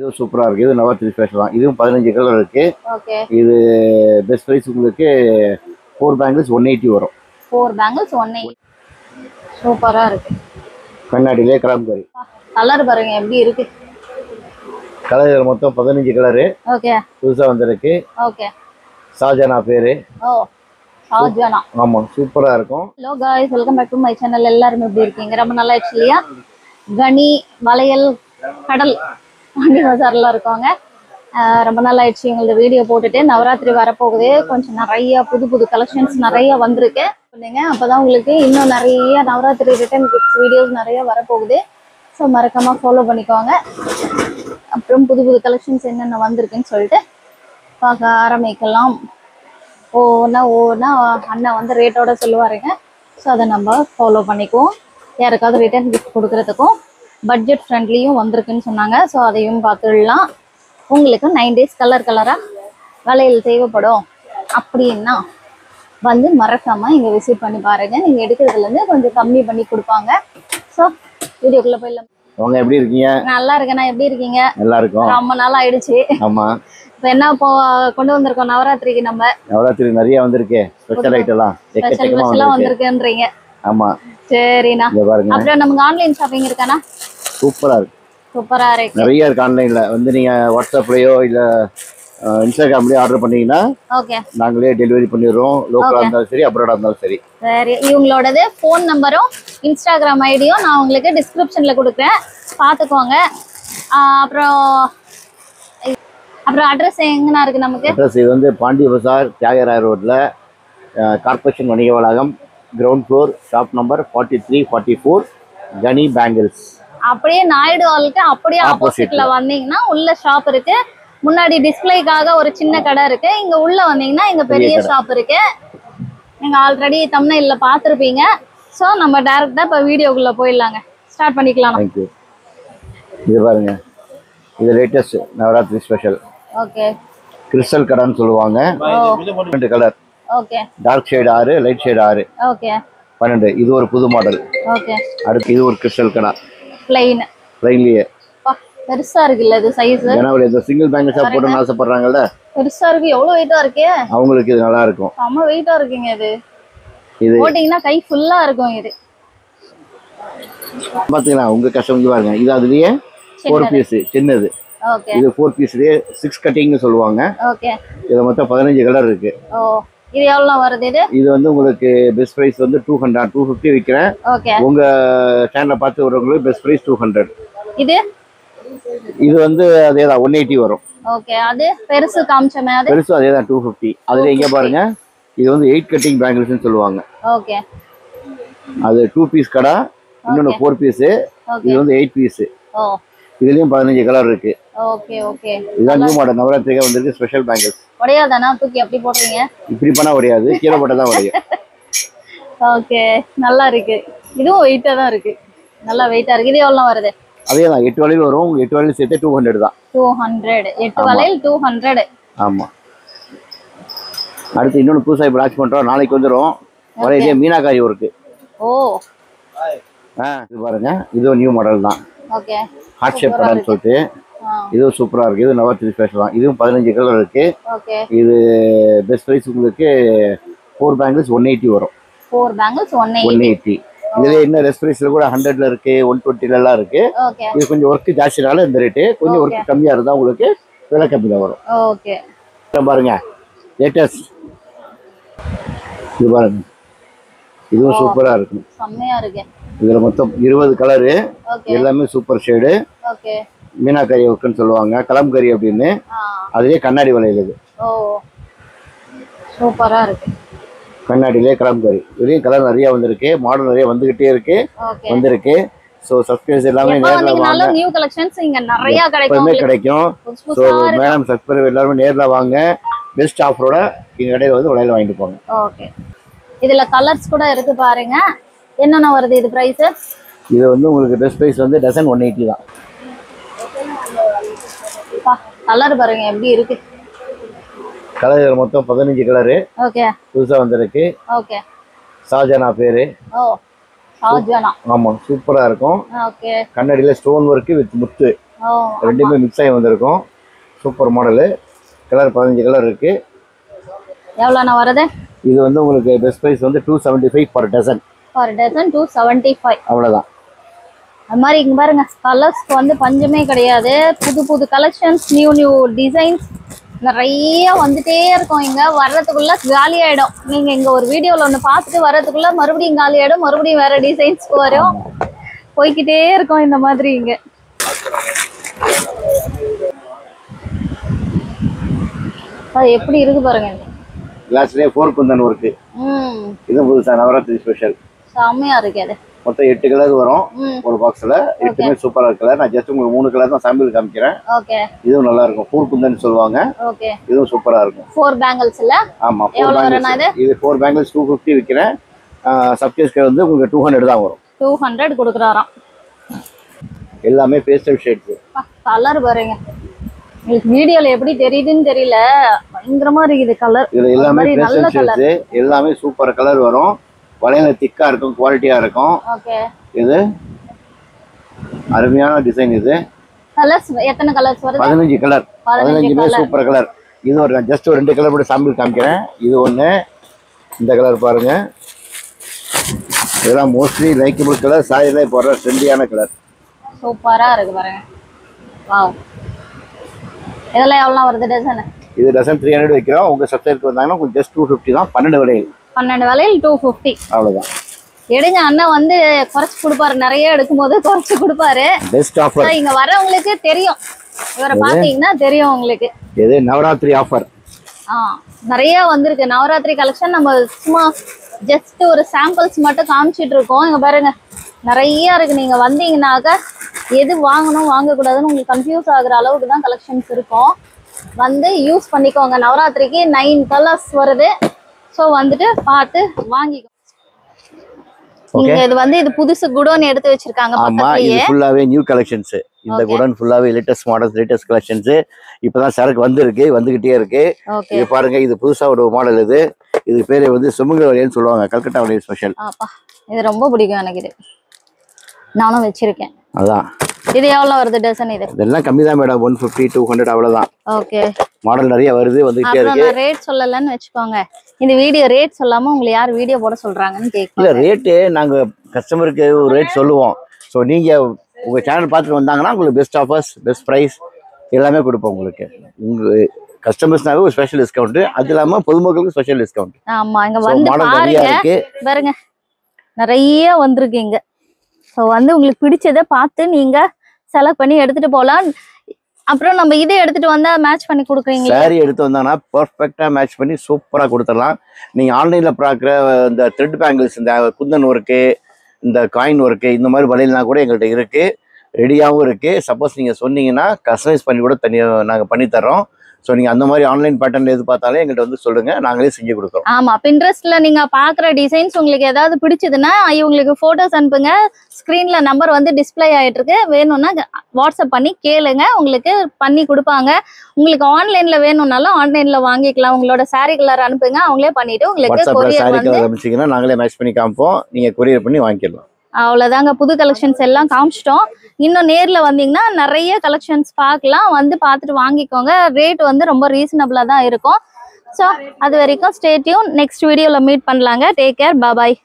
இது சூப்பரா இருக்கு. இது நவராத்திரி ஸ்பெஷல் தான். இதுவும் 15 கலர் இருக்கு. ஓகே. இது பெஸ்ட் பிரைஸ் உங்களுக்கு 4 பேங்கிள்ஸ் 180 வரும். 4 பேங்கிள்ஸ் 180. சூப்பரா இருக்கு. கண்ணாடியிலே கலம்கரி. கலர் பாருங்க எப்படி இருக்கு. கலர் மொத்தம் 15 கலரு. ஓகே. புதுசா வந்திருக்கு. ஓகே. ஷாஜானா பேரு. ஓ ஷாஜானா. ஆமா சூப்பரா இருக்கும். Hello guys, welcome back to my channel. எல்லாரும் எப்படி இருக்கீங்க? ரொம்ப நல்லா ஆச்சு இல்லையா? கனி வளையல் கடல் வண்டி பஜார்ல இருக்காங்க. ரொம்ப நாள் ஆயிடுச்சு எங்களோட வீடியோ போட்டுட்டு. நவராத்திரி வரப்போகுது. கொஞ்சம் நிறைய புது கலெக்ஷன்ஸ் நிறைய வந்திருக்கு. சொன்னீங்க அப்பதான் உங்களுக்கு இன்னும் நிறைய நவராத்திரி ரிட்டர்ன் கிஃப்ட்ஸ் வீடியோஸ் நிறைய வரப்போகுது. ஸோ மறக்காம ஃபாலோ பண்ணிக்கோங்க. அப்புறம் புது கலெக்ஷன்ஸ் என்னென்ன வந்திருக்குன்னு சொல்லிட்டு பார்க்க ஆரம்பிக்கலாம். ஒவ்வொன்றா அண்ணன் வந்து ரேட்டோட சொல்லுவாருங்க. ஸோ அதை நம்ம ஃபாலோ பண்ணிக்குவோம். யாருக்காவது ரிட்டர்ன் கிஃப்ட் கொடுக்குறதுக்கும் பட்ஜெட் ஃப்ரெண்ட்லியும் வந்திருக்குன்னு சொன்னாங்க. ஸோ அதையும் பார்த்துடலாம். உங்களுக்கு 9 டேஸ் கலராக வளையல் தேவைப்படும் அப்படின்னா வந்து மறக்காமல் இங்கே விசிட் பண்ணி பாருங்கள். நீங்கள் எடுக்கிறதுலேருந்து கொஞ்சம் கம்மி பண்ணி கொடுப்பாங்க. ஸோ வீடியோக்குள்ளே போயிடலாம். அவங்க எப்படி இருக்கீங்க? நல்லா இருக்கேண்ணா. எப்படி இருக்கீங்க? நல்லா இருக்கும். ரொம்ப நாள் ஆயிடுச்சு. ஆமா. இப்போ என்ன கொண்டு வந்திருக்கோம் நவராத்திரிக்கு? நம்ம நவராத்திரி நிறைய வந்திருக்கு. ஸ்பெஷல் ஐட்டம்லாம் ஸ்பெஷலா வந்திருக்குன்றீங்க. ஆமா சரிண்ணா. அப்புறம் நமக்கு ஆன்லைன் ஷாப்பிங் இருக்காண்ணா? சூப்பரா இருக்கு. சூப்பரா இருக்கு. நிறைய இருக்கு ஆன்லைன்ல. வந்து நீங்க வாட்ஸ்அப்லயோ இல்ல இன்ஸ்டாகிராம்லயோ ஆர்டர் பண்ணீங்கன்னா ஓகே நாங்களே டெலிவரி பண்ணிடுறோம். லோக்கலா இருந்தாலும் சரி அப்ராடா இருந்தாலும் சரி. சரி, இவங்களோடது ஃபோன் நம்பரும் இன்ஸ்டாகிராம் ஐடியும் நான் உங்களுக்கு டிஸ்கிரிப்ஷன்ல கொடுக்குறேன், பார்த்துக்கோங்க. அப்புறம் அட்ரஸ் எங்கண்ணா இருக்கு நமக்கு? அட்ரஸ் இது வந்து பாண்டி பசார் தியாகராய ரோட்ல கார்பரேஷன் வணிக வளாகம் கிரவுண்ட் ஃப்ளோர் ஷாப் நம்பர் 43 44 கனி பேங்கிள்ஸ். அப்படியே நாயுடு ஹாலுக்கு அப்படியே ஆப்போசிட்ல வந்தீங்கன்னா உள்ள ஷாப் இருக்கு. முன்னாடி டிஸ்பிளேக்காக ஒரு சின்ன கடை இருக்கு. இங்க உள்ள வந்தீங்கன்னா இங்க பெரிய ஷாப் இருக்கு. நீங்க ஆல்ரெடி தம்ப்நெயில்ல பார்த்திருப்பீங்க. ஸோ நம்ம டைரக்டா இப்போ வீடியோக்குள்ள போயிடலாங்க. ஸ்டார்ட் பண்ணிக்கலாம். தேங்க்யூ. இது பாருங்க, இது latest Navaratri special. Okay. Crystal கடான்னு சொல்லுவாங்க. 2 colour. Okay. Dark shade 6, light shade 6. Okay. 12. இது ஒரு புது மாடல். ஓகே. அடுத்து இது ஒரு கிறிஸ்டல் கடா. பிளைன்லயே பெருசா இருக்குல்ல இது சைஸ். ஜனவரி இந்த சிங்கிள் பேங்கிள் ஷாப் போடணும்னு ஆசைப்படுறாங்கல்ல, பெருசா இருக்கு. எவ்வளவு வெயிட்டா இருக்கு. அவங்களுக்கு இது நல்லா இருக்கும். செம வெயிட்டா இருக்குங்க. இது போட்டீங்கன்னா கை ஃபுல்லா இருக்கும். இது பாத்தீங்களா உங்க கஸ்டமருக்கு பாருங்க. இது அதுலயே 4 பீஸ் சின்னது. ஓகே. இது 4 பீஸ்லயே 6 கட்டிங்னு சொல்லுவாங்க. ஓகே. இது மொத்தம் 15 கலர் இருக்கு. ஓ, இது எவ்வளவு வருது? இது வந்து உங்களுக்கு பெஸ்ட் பிரைஸ் வந்து 200 250 விக்கிறேன். ஓகே. உங்க சேனலை பார்த்து வரவங்களுக்கு பெஸ்ட் பிரைஸ் 200. இது வந்து அதேதான் 180 வரும். ஓகே. அது பெருசு காமிச்சமே, அது பெருசு அதேதான் 250. அதுல எங்க பாருங்க, இது வந்து 8 கட்டிங் பேங்கிள்ஸ்னு சொல்லுவாங்க. ஓகே. அது 2 பீஸ் கடா, இன்னொன்னு 4 பீஸ். இது வந்து 8 பீஸ். ஓ, இதுலயும் 15 கலர் இருக்கு. Okay okay. இதான் நியூ மாடல் நவராத்திரிக்கு வந்திருக்கு ஸ்பெஷல் பேங்கிள்ஸ். உடையாதானா? தூக்கி அப்படி போடுறீங்க? இப்படி பண்ணா உடையாது, கீழே போட்டா தான் உடையும். ஓகே, நல்லா இருக்கு. இதுவும் வெயிட்டா தான் இருக்கு. நல்லா வெயிட்டா இருக்கு. இது எவ்வளவு வருது? அதேதான் 8 வளையல் வரும். 8 வளையல் சேர்த்து 200 தான். 200. 8 வளையல் 200. ஆமா. அடுத்து இன்னொன்னு புதுசா இப்ப லான்ச் பண்றோம். நாளைக்கு வந்துரும். வளையலே மீனாகாரி ஒர்க். ஓ, இது பாருங்க, இது நியூ மாடல் தான். ஓகே. ஹார்ட் ஷேப் பேட்டர்ன் சொல்லிட்டு இது சூப்பரா இருக்கு. இது நவராத்திரி ஸ்பெஷல் தான். இதுவும் 15 கலர் இருக்கு. ஓகே. இது பெஸ்ட் பிரைஸ் உங்களுக்கு 4 பேங்கிள்ஸ் 180 வரும். 4 பேங்கிள்ஸ் 180. இதுல என்ன பெஸ்ட் பிரைஸ்ல கூட 100ல இருக்கு, 120ல எல்லாம் இருக்கு. ஓகே. இது கொஞ்சம் ஒர்க் ஜாஸ்தினால இந்த ரேட். கொஞ்சம் ஒர்க் கம்மியா இருந்தா உங்களுக்கு விலை கம்மியா வரும். ஓகே. பாருங்க லேட்டஸ்ட். இது பாருங்க, இதுவும் சூப்பரா இருக்கு. செம்மையா இருக்கு. இதுல மொத்தம் 20 கலரு. எல்லாமே சூப்பர் ஷேடு. ஓகே. மீனாக்கரி ஒர்க்குன்னு சொல்லுவாங்க, கலம்கரி அப்படின்னு. அதுலயே கண்ணாடி வளையல். இது ஓ, சூப்பரா இருக்கு. கண்ணாடியிலே கலம்கரி. இதுலயும் கலர் நிறைய வந்திருக்கு. மாடல் நிறைய வந்துகிட்டே இருக்கு. வந்திருக்கு. ஸோ சப்ஸ்கிரைபர்ஸ் எல்லாமே நேரில் வாங்க. நியூ கலெக்ஷன்ஸ் இங்க நிறைய கிடைக்கும். ஸோ மேடம் சப்ஸ்கிரைபர் எல்லாருமே நேரில் வாங்க. பெஸ்ட் ஆஃபரோட எங்க கடையில் வந்து வளையல் வாங்கிட்டு போங்க. ஓகே. இதுல கலர்ஸ் கூட இருக்கு பாருங்க. என்னென்ன வருது இது பிரைஸ்? இது வந்து உங்களுக்கு பெஸ்ட் பிரைஸ் வந்து டசன் 180 தான். கலர் பாருங்க எப்படி இருக்கு. கலர் மொத்தம் 15 கலரு. ஓகே. புதுசா வந்திருக்கு. ஓகே. ஷாஜானா பேரு. ஓ, ஷாஜானா. ஆமா, சூப்பரா இருக்கும். ஓகே. கண்ணாடியில ஸ்டோன் ஒர்க் வித் முத்து. ரெண்டுமே மிக்ஸ் ஆகி வந்திருக்கும். Super model. கலர் 15 கலர் இருக்கு. எவ்வளோண்ணா வருது? இது வந்து உங்களுக்கு பெஸ்ட் ப்ரைஸ் வந்து 275 பர் டசன். 275. அவ்வளோதான். அது மாதிரி இங்கே பாருங்க, கலர்ஸ்க்கு வந்து பஞ்சமே கிடையாது. புது புது கலெக்ஷன்ஸ், நியூ டிசைன்ஸ் நிறைய வந்துட்டே இருக்கும். இங்கே வர்றதுக்குள்ள காலி ஆகிடும். நீங்கள் இங்கே ஒரு வீடியோவில் ஒன்று பார்த்துட்டு வர்றதுக்குள்ள மறுபடியும் காலி ஆகிடும், மறுபடியும் வேறு டிசைன்ஸ்க்கு வரும், போய்கிட்டே இருக்கும் இந்த மாதிரி. இங்கே அது எப்படி இருக்கு பாருங்க. கிளாஸ்லேயே 4 குந்தன் ஒர்க்கு. இது புதுசா நவராத்திரி ஸ்பெஷல். செம்மையா இருக்கு. அது மொத்தம் 8 கலர் வரும் ஒரு பாக்ஸ்ல. 8மே சூப்பரா கலர். நான் ஜஸ்ட் உங்களுக்கு 3 கலர் தான் சாம்பிள் காமிக்கிறேன். ஓகே. இதுவும் நல்லா இருக்கும். 4 குந்தன் சொல்லுவாங்க. ஓகே. இதுவும் சூப்பரா இருக்கும். 4 பேங்கிள்ஸ் இல்ல? ஆமா. 4 பேங்கிள்ஸ். இது 4 பேங்கிள்ஸ் 250 விக்கிறேன். சப்ஸ்கிரைப்க்கு வந்து உங்களுக்கு 200 தான் வரும். 200 கொடுக்குறாராம். எல்லாமே பேஸ்டல் ஷேட்ஸ். கலர் பாருங்க. உங்களுக்கு வீடியோல எப்படி தெரியுதுன்னு தெரியல, பயங்கரமா இருக்குது கலர். இது எல்லாமே பேஸ்டல் ஷேட்ஸ். எல்லாமே சூப்பர் கலர் வரும். வளையல திக்கா இருக்கும், குவாலிட்டியா இருக்கும். ஓகே. இது அருமையான டிசைன். இது கலர்ஸ் எத்தனை கலர்ஸ் வருது? 15 கலர். 15மே super colour. இது ஒரு ஜஸ்ட் ஒரு 2 கலர் மட்டும் சாம்பிள் காமிக்கிறேன். இது ஒன்று. இந்த கலர் பாருங்க. இதெல்லாம் மோஸ்ட்லி லைக்கபிள் கலர். சாரியில போடுற ட்ரெண்டியான கலர். சூப்பரா இருக்கு பாருங்க. வாவ். இதெல்லாம் எவ்வளோ வருது டசன்? இது டசன் 300 வைக்கிறோம். உங்க சப்ஸ்கிரைபருக்கு வந்தாங்கன்னா உங்களுக்கு ஜஸ்ட் 250 தான். 12 விலையில் 250. அவ்வளவுதான். எடுங்க, அண்ணன் வந்து குறைச்சு கொடுப்பாரு. நிறைய எடுக்கும்போது குறைச்சு கொடுப்பாரு. Best offer. இங்க வரவங்களுக்கு தெரியும், இவரை பாத்தீங்கன்னா தெரியும் உங்களுக்கு. இது நவராத்திரி ஆஃபர். நிறைய வந்திருக்கு நவராத்திரி கலெக்ஷன். நம்ம சும்மா ஜஸ்ட் ஒரு சாம்பிள்ஸ் மட்டும் காமிச்சிட்டு இருக்கோம். இங்க பாருங்க, நிறைய இருக்கு. நீங்க வந்தீங்கன்னாக்க எது வாங்கணும் வாங்கக்கூடாதுன்னு உங்களுக்கு கன்ஃபியூஸ் ஆகுற அளவுக்கு தான் கலெக்ஷன்ஸ் இருக்கும். வந்து யூஸ் பண்ணிக்கோங்க. நவராத்திரிக்கு 9 கலர்ஸ் வருது. ஸோ வந்துட்டு பார்த்து வாங்கிக்கோ. நீங்க இது வந்து இது புதுசு குடோன் எடுத்து வச்சிருக்காங்க. ஆமா, இது ஃபுல்லாவே நியூ கலெக்ஷன்ஸ். இந்த குடோன் ஃபுல்லாவே லேட்டஸ்ட் மாடல்ஸ், லேட்டஸ்ட் கலெக்ஷன்ஸ். இப்பதான் சரக்கு வந்துகிட்டே இருக்கு. இது பாருங்க, இது புதுசா ஒரு மாடல். இது பேரு வந்து சுமங்கலி வளையல்னு சொல்லுவாங்க. கல்கட்டா வளையல் ஸ்பெஷல். இது ரொம்ப பிடிக்கும் எனக்கு. இது நானும் வச்சிருக்கேன். அதான். இது எவ்வளவு வருது டசன்? இதெல்லாம் கம்மி தான் மேடம். 150 200 அவ்வளவுதான். ஓகே. மாடல் நிறைய வருது, வந்துட்டே இருக்கு. நான் ரேட் சொல்லலன்னு வெச்சுக்கோங்க. இந்த வீடியோ ரேட் சொல்லாம உங்களை யார் வீடியோ போட சொல்றாங்கன்னு கேக்குறேன். இல்ல, ரேட் நாங்க கஸ்டமருக்கு ஒரு ரேட் சொல்லுவோம். சோ நீங்க உங்க சேனல் பார்த்துட்டு வந்தாங்கன்னா உங்களுக்கு பெஸ்ட் ஆஃபர்ஸ், பெஸ்ட் பிரைஸ் எல்லாமே கொடுப்போம். உங்களுக்கு உங்க கஸ்டமர்ஸ்னாவே ஒரு ஸ்பெஷல் டிஸ்கவுண்ட். அது இல்லாம பொதுமக்களுக்கு ஸ்பெஷல் டிஸ்கவுண்ட். ஆமா, இங்க வந்து பாருங்க, நிறைய வந்திருக்கு இங்க. ஸோ வந்து உங்களுக்கு பிடிச்சதை பார்த்து நீங்க செலக்ட் பண்ணி எடுத்துட்டு போகலாம். அப்புறம் நம்ம இதை எடுத்துட்டு வந்தா மேட்ச் பண்ணி கொடுக்குறீங்க. சாரி எடுத்து வந்தாங்கன்னா பர்ஃபெக்டா மேட்ச் பண்ணி சூப்பரா கொடுத்துடலாம். நீங்க ஆன்லைன்ல பார்க்குற இந்த த்ரெட் பேங்கிள்ஸ், இந்த குந்தன் ஒர்க்கு, இந்த காயின் ஒர்க்கு, இந்த மாதிரி வளையல்லாம் கூட எங்கள்கிட்ட இருக்கு. ரெடியாகவும் இருக்கு. சப்போஸ் நீங்க சொன்னீங்கன்னா கஸ்டமைஸ் பண்ணி கூட தனியாக நாங்கள் பண்ணி தர்றோம். ஸோ நீங்கள் அந்த மாதிரி ஆன்லைன் பேட்டர்ன் எது பார்த்தாலே எங்கள்கிட்ட வந்து சொல்லுங்க, நாங்களே செஞ்சு கொடுக்குறோம். ஆமாம், பின்ட்ரெஸ்ட்ல நீங்கள் பார்க்குற டிசைன்ஸ் உங்களுக்கு ஏதாவது பிடிச்சதுன்னா இவங்களுக்கு ஃபோட்டோஸ் அனுப்புங்க. ஸ்க்ரீனில் நம்பர் வந்து டிஸ்பிளே ஆகிட்டு இருக்கு. வேணும்னா வாட்ஸ்அப் பண்ணி கேளுங்க, உங்களுக்கு பண்ணி கொடுப்பாங்க. உங்களுக்கு ஆன்லைனில் வேணும்னாலும் ஆன்லைனில் வாங்கிக்கலாம். உங்களோட சாரி கலர் அனுப்புங்க, அவங்களே பண்ணிட்டு உங்களுக்கு கொரியர் வந்து அனுப்பிச்சிங்கன்னா நாங்களே மேட்ச் பண்ணி காமிப்போம். நீங்கள் கொரியர் பண்ணி வாங்கிக்கலாம். அவ்வளோதாங்க. புது கலெக்ஷன்ஸ் எல்லாம் காமிச்சிட்டோம். இன்னும் நேரில் வந்தீங்கன்னா நிறைய கலெக்ஷன்ஸ் பார்க்கலாம். வந்து பார்த்துட்டு வாங்கிக்கோங்க. ரேட் வந்து ரொம்ப ரீசனபிளாக தான் இருக்கும். ஸோ அது வரைக்கும் ஸ்டே டியூன். நெக்ஸ்ட் வீடியோவில் மீட் பண்ணலாங்க. Take care. பாய்.